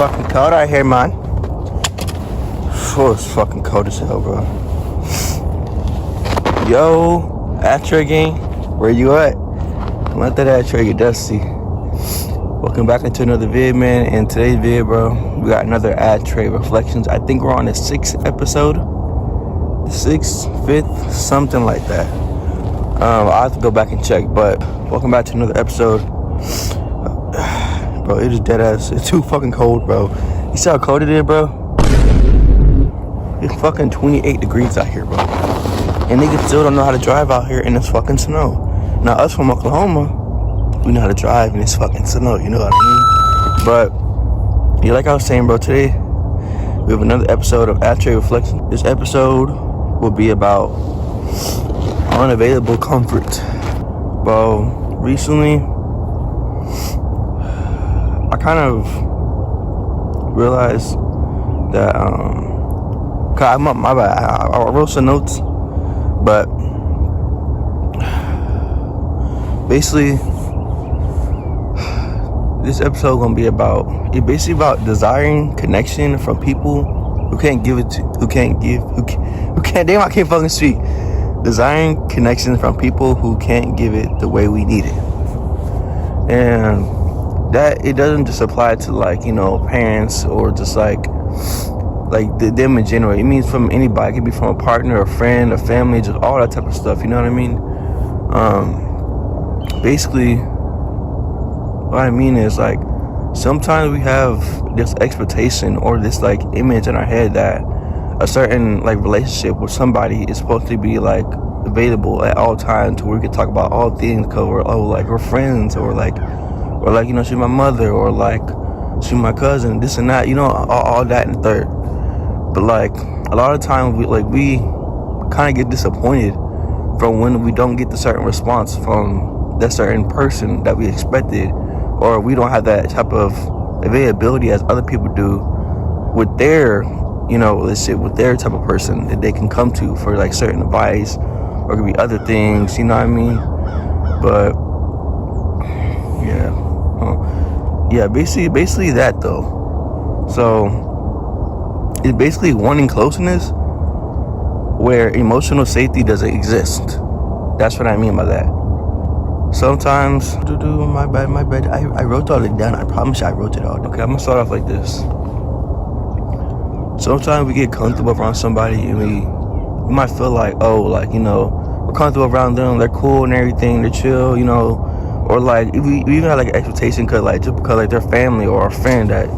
fucking cold out here, man. Oh, it's fucking cold as hell, bro. Yo, Ashtray gang, where you at? Let that Ashtray get dusty. Welcome back into another vid, man. In today's vid, bro, we got another Ashtray reflections. I think we're on the 6th episode. 6th, 5th, something like that. I'll have to go back and check, but welcome back to another episode. Bro, it is dead ass. It's too fucking cold, bro. You see how cold it is, bro? It's fucking 28 degrees out here, bro. And niggas still don't know how to drive out here in this fucking snow. Now, us from Oklahoma, we know how to drive in this fucking snow, you know what I mean? But, yeah, like I was saying, bro, today, we have another episode of Ashtray Reflection. This episode will be about unavailable comfort. Bro, recently, I kind of realized that, my bad, I wrote some notes, but basically, this episode gonna be about desiring connection from people who can't give it to, who can't, damn, I can't fucking speak. Desiring connection from people who can't give it the way we need it. And that, it doesn't just apply to, like, you know, parents or just like them in general. It means from anybody. It could be from a partner, a friend, a family, just all that type of stuff, you know what I mean? Basically, what I mean is, like, sometimes we have this expectation or this, like, image in our head that a certain, like, relationship with somebody is supposed to be, like, available at all times, where we can talk about all things, cover, oh, like, we're friends, or like, you know, she's my mother, or like, she's my cousin, this and that, you know, all that and the third. But, like, a lot of times we kind of get disappointed from when we don't get the certain response from that certain person that we expected, or we don't have that type of availability as other people do with their, you know, with their type of person that they can come to for, like, certain advice, or it could be other things, you know what I mean? But yeah, basically that though. So it's basically wanting closeness where emotional safety doesn't exist. That's what I mean by that. Sometimes, my bad. I wrote all it down. I promise you I wrote it all. Okay, I'm gonna start off like this. Sometimes we get comfortable around somebody and we might feel like, oh, like, you know, we're comfortable around them, they're cool and everything, they're chill, you know, or like we even have like an expectation because like their family or a friend that,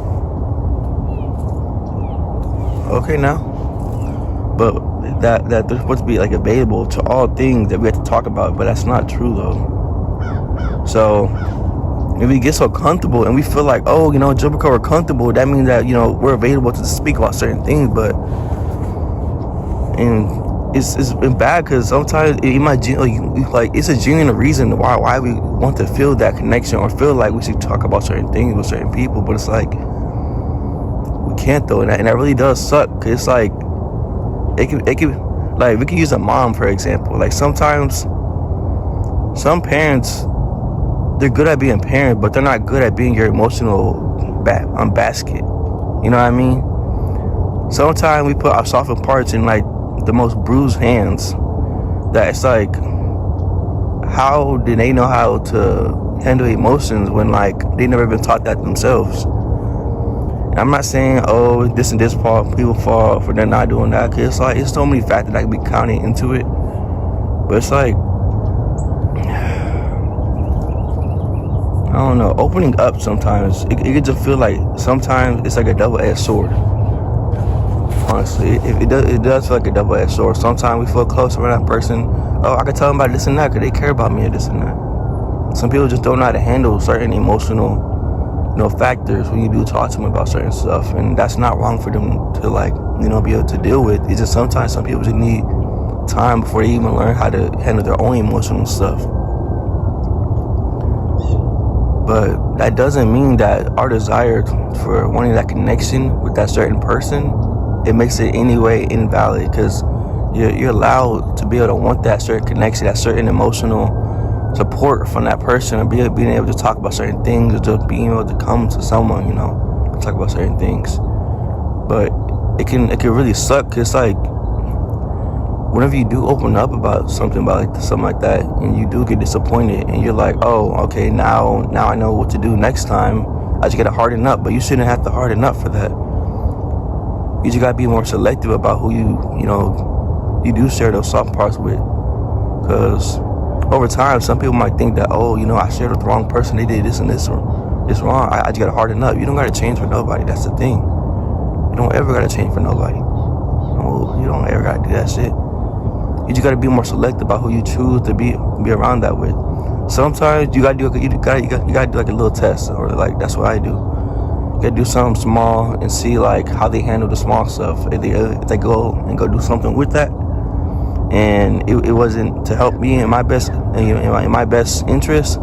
okay now, but that they're supposed to be, like, available to all things that we have to talk about, but that's not true though. So if we get so comfortable and we feel like, oh, you know, just because we're comfortable, that means that, you know, we're available to speak about certain things, but it's been bad because sometimes it might, like, it's a genuine reason why we want to feel that connection or feel like we should talk about certain things with certain people, but it's like we can't though, and that really does suck. Cause it's like it can like, we can use a mom for example. Like, sometimes some parents, they're good at being parents, but they're not good at being your emotional basket. You know what I mean? Sometimes we put our softer parts in, like, the most bruised hands, that it's like, how do they know how to handle emotions when, like, they never been taught that themselves? And I'm not saying, oh, this and this part people fall for they're not doing that, because it's like, it's so many factors that can be counted into it. But it's like, I don't know, opening up sometimes, it can just feel like sometimes it's like a double-edged sword. Honestly, it does feel like a double-edged sword. Sometimes we feel close around that person. Oh, I can tell them about this and that because they care about me or this and that. Some people just don't know how to handle certain emotional, you know, factors when you do talk to them about certain stuff, and that's not wrong for them to, like, you know, be able to deal with. It's just sometimes some people just need time before they even learn how to handle their own emotional stuff. But that doesn't mean that our desire for wanting that connection with that certain person, it makes it any way invalid, because you're allowed to be able to want that certain connection, that certain emotional support from that person, and being able to talk about certain things, or just being able to come to someone, you know, talk about certain things. But it can really suck, because like whenever you do open up about something like that, and you do get disappointed, and you're like, oh, okay, now I know what to do next time. I just gotta harden up. But you shouldn't have to harden up for that. You just gotta be more selective about who you do share those soft parts with. Because over time, some people might think that, oh, I shared with the wrong person. They did this and this wrong. I just gotta harden up. You don't gotta change for nobody. That's the thing. You don't ever gotta change for nobody. No, you don't ever gotta do that shit. You just gotta be more selective about who you choose to be around that with. Sometimes you gotta do like a little test, or like that's what I do. You gotta do something small and see like how they handle the small stuff. If they go do something with that, and it wasn't to help me in my best interest,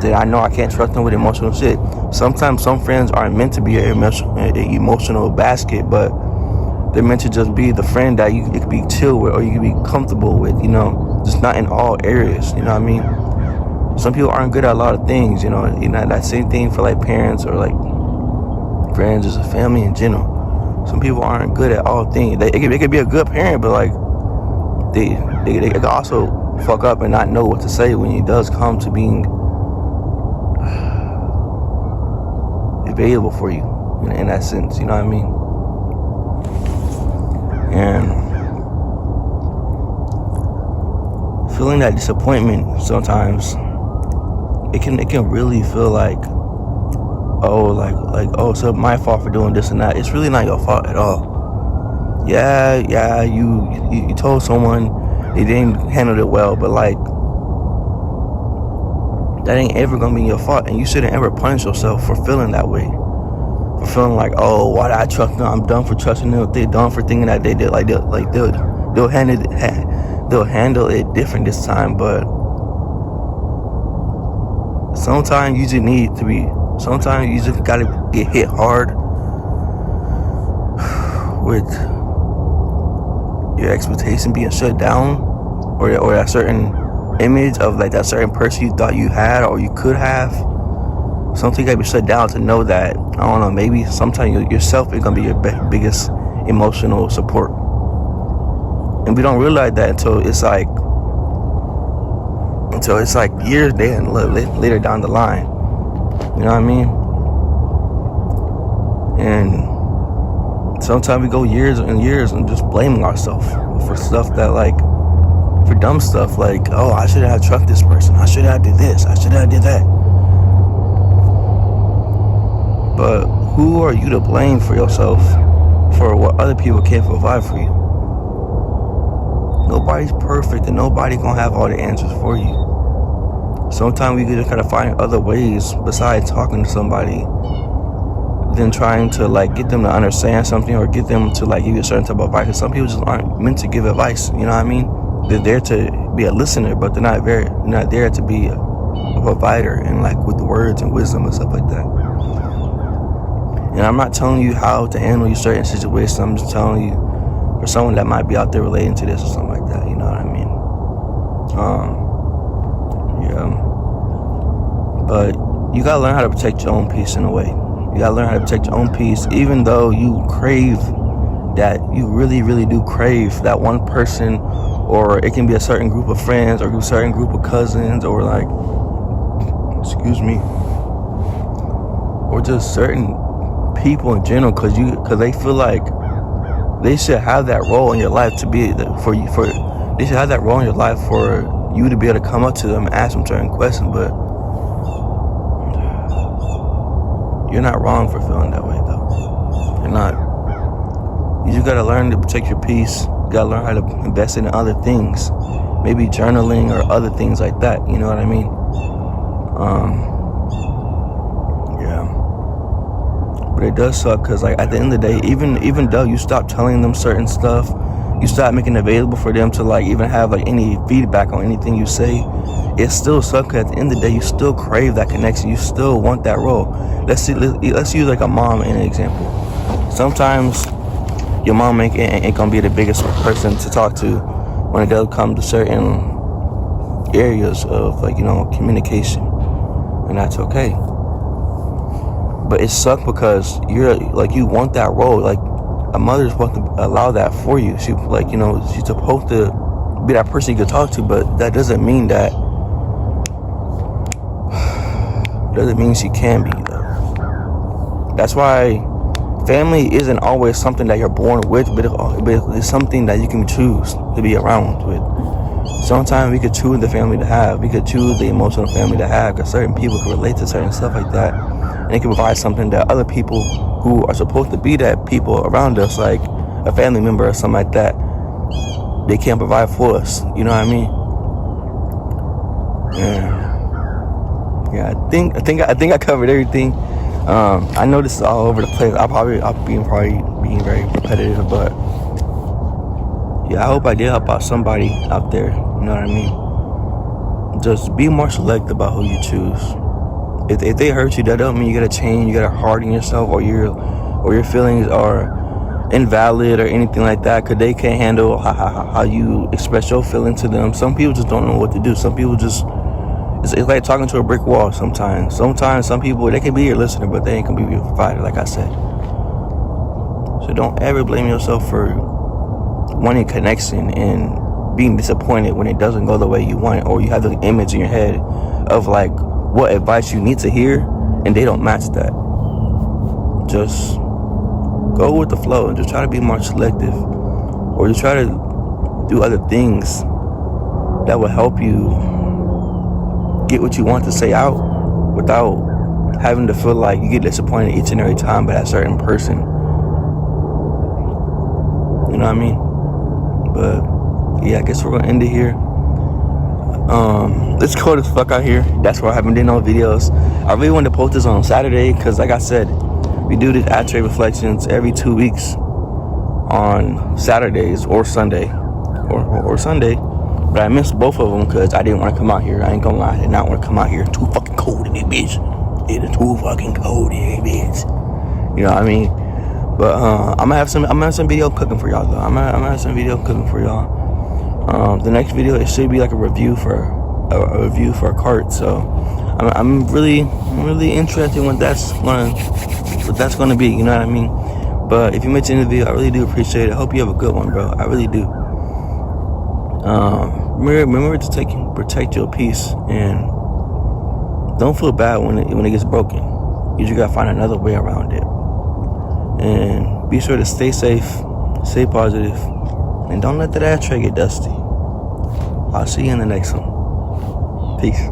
then I know I can't trust them with emotional shit. Sometimes some friends aren't meant to be an emotional basket, but they're meant to just be the friend that you could be chill with, or you could be comfortable with, just not in all areas, you know what I mean? Some people aren't good at a lot of things, that same thing for like parents or like friends, as a family in general. Some people aren't good at all things. They could be a good parent, but like they could also fuck up and not know what to say when it does come to being available for you in that sense, you know what I mean? And feeling that disappointment sometimes, it can really feel like, oh, so my fault for doing this and that. It's really not your fault at all. Yeah, you told someone they didn't handle it well, but like that ain't ever gonna be your fault, and you shouldn't ever punish yourself for feeling that way. For feeling like, oh, why did I trust them? I'm done for trusting them. They're done for thinking that they did. Like they'll handle it different this time. But sometimes you just need to be. Sometimes you just gotta get hit hard with your expectation being shut down, or that certain image of like that certain person you thought you had or you could have. Something gotta be shut down to know that, I don't know, maybe sometimes yourself is gonna be your biggest emotional support. And we don't realize that until it's like years later down the line. You know what I mean? And sometimes we go years and years and just blaming ourselves for stuff that for dumb stuff like, oh, I should have trusted this person. I should have did this. I should have did that. But who are you to blame for yourself for what other people can't provide for you? Nobody's perfect, and nobody gonna have all the answers for you. Sometimes we just gotta find other ways besides talking to somebody than trying to get them to understand something or get them to give you a certain type of advice. Some people just aren't meant to give advice. You know what I mean? They're there to be a listener, but they're not there to be a provider and with the words and wisdom and stuff like that. And I'm not telling you how to handle certain situations. I'm just telling you for someone that might be out there relating to this or something like that. You know what I mean? Yeah. But you gotta learn how to protect your own peace in a way. You gotta learn how to protect your own peace, even though you crave that. You really, really do crave that one person, or it can be a certain group of friends or a certain group of cousins, or or just certain people in general, because they feel like they should have that role in your life to be they should have that role in your life for you to be able to come up to them and ask them certain questions. But you're not wrong for feeling that way, though. You're not. You just gotta learn to protect your peace. You gotta learn how to invest in other things, maybe journaling or other things like that. You know what I mean? But it does suck, because at the end of the day, even though you stop telling them certain stuff, you stop making it available for them to even have any feedback on anything you say, it still sucks, because at the end of the day you still crave that connection. You still want that role. Let's use a mom in an example. Sometimes your mom ain't gonna be the biggest person to talk to when it does come to certain areas of communication, and that's okay. But it sucks because you're like, you want that role. Like, a mother's supposed to allow that for you. She, like, you know, she's supposed to be that person you can talk to, but that doesn't mean that, doesn't mean she can be, though. That's why family isn't always something that you're born with, but it's something that you can choose to be around with. Sometimes we could choose the family to have. We could choose the emotional family to have, because certain people can relate to certain stuff like that, and it can provide something that other people who are supposed to be that people around us, like a family member or something like that, they can't provide for us. You know what I mean? Yeah. I think I covered everything. I know this is all over the place. I'll be being very repetitive, but yeah, I hope I did help out somebody out there. You know what I mean? Just be more selective about who you choose. If they hurt you, that don't mean you gotta change. You gotta harden yourself, or your feelings are invalid or anything like that, because they can't handle how you express your feelings to them. Some people just don't know what to do. Some people just, it's like talking to a brick wall sometimes. Sometimes some people, they can be your listener, but they ain't gonna be your provider, like I said. So don't ever blame yourself for wanting connection and being disappointed when it doesn't go the way you want, or you have the image in your head of like what advice you need to hear, and they don't match that. Just go with the flow and just try to be more selective, or just try to do other things that will help you get what you want to say out without having to feel like you get disappointed each and every time by that certain person. You know what I mean? But yeah, I guess we're gonna end it here. It's cold as fuck out here. That's why I haven't done no videos. I really wanted to post this on Saturday, because like I said, we do these Ashtray reflections every 2 weeks on Saturdays or Sunday, or Sunday. But I missed both of them because I didn't want to come out here. I ain't gonna lie, I did not want to come out here. Too fucking cold in this bitch. It is too fucking cold in this bitch. You know what I mean? But I'm gonna have some video cooking for y'all though. I'm gonna have some video cooking for y'all. The next video, it should be like a review for a cart. So I'm really interested in what that's gonna be. You know what I mean? But if you mention the video, I really do appreciate it. I hope you have a good one, bro. I really do. Remember to protect your peace, and don't feel bad when it gets broken. You just gotta find another way around it. And be sure to stay safe, stay positive, and don't let that ashtray get dusty. I'll see you in the next one. Peace.